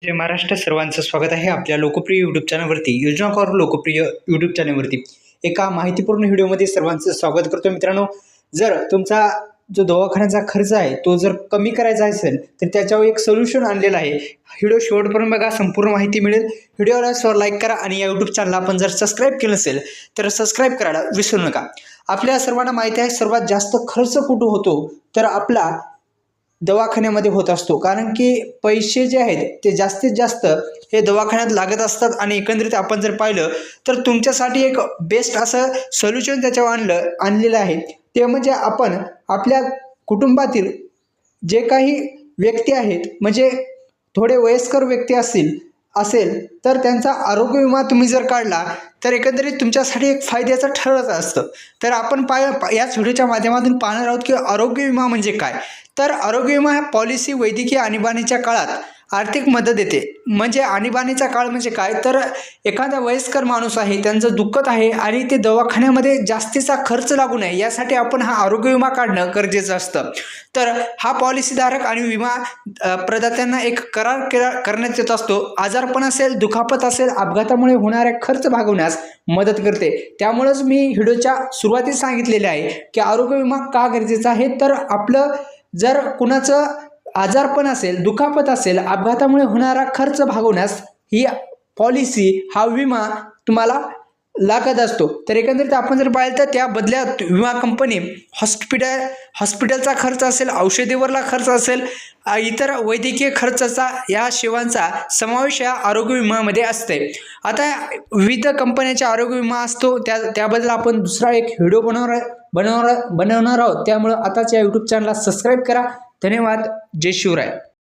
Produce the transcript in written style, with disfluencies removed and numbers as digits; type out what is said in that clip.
जय महाराष्ट्र. सर्वांचं स्वागत आहे आपल्या लोकप्रिय यूट्यूब चॅनलवरती, योजना कॉर लोकप्रिय यूट्यूब चॅनलवरती. एका माहितीपूर्ण व्हिडिओमध्ये सर्वांचं स्वागत करतो. मित्रांनो, जर तुमचा जो दवाखान्याचा खर्च आहे तो जर कमी करायचा असेल तर त्याच्यावर एक सोल्युशन आणलेलं आहे. व्हिडिओ शेवटपर्यंत बघा, संपूर्ण माहिती मिळेल. व्हिडिओला लाईक करा आणि या यूट्यूब चॅनलला आपण जर सबस्क्राईब केलं असेल तर सबस्क्राईब करायला विसरू नका. आपल्या सर्वांना माहिती आहे, सर्वात जास्त खर्च कुठं होतो तर आपला दवाखान्यामध्ये होत असतो. कारण की पैसे जे आहेत ते जास्तीत जास्त हे दवाखान्यात लागत असतात. आणि एकंदरीत आपण जर पाहिलं तर तुमच्यासाठी एक बेस्ट असं सोल्युशन त्याच्यावर आणलेलं आहे. ते म्हणजे आपण आपल्या कुटुंबातील जे काही व्यक्ती आहेत, म्हणजे थोडे वयस्कर व्यक्ती असेल तर त्यांचा आरोग्य विमा तुम्ही जर काढला तर एकंदरीत तुमच्यासाठी एक फायद्याचं ठरत असतं. तर आपण याच व्हिडिओच्या माध्यमातून पाहणार आहोत की आरोग्य विमा म्हणजे काय. तर आरोग्य विमा ह्या पॉलिसी वैद्यकीय आणीबाणीच्या काळात आर्थिक मदत देते. म्हणजे आणीबाणीचा काळ म्हणजे काय, तर एखादा वयस्कर माणूस आहे, त्यांचं दुखत आहे आणि ते दवाखान्यामध्ये जास्तीचा खर्च लागू नये यासाठी आपण हा आरोग्य विमा काढणं गरजेचं असतं. तर हा पॉलिसीधारक आणि विमा प्रदात्यांना एक करार करण्यात येत असतो. आजारपण असेल, दुखापत असेल, अपघातामुळे होणाऱ्या खर्च भागवण्यास मदत करते. त्यामुळेच मी व्हिडिओच्या सुरुवातीस सांगितलेले आहे की आरोग्य विमा का गरजेचा आहे. तर आपलं जर कुणाचं आजारपण असेल, दुखापत असेल, अपघातामुळे होणारा खर्च भागवण्यास ही पॉलिसी, हा विमा तुम्हाला लागत असतो. तर एकंदरीत आपण जर पाहिलं तर त्या बदल्यात विमा कंपनी हॉस्पिटलचा खर्च असेल, औषधीवरला खर्च असेल, इतर वैद्यकीय खर्चाचा या सेवांचा समावेश या आरोग्य विम्यामध्ये असते. आता विविध कंपन्यांचा आरोग्य विमा असतो, त्याबद्दल आपण दुसरा एक व्हिडिओ बनवणार आहोत. त्यामुळे आताच या यूट्यूब चॅनलला सबस्क्राईब करा. धन्यवाद. जय शिवराय.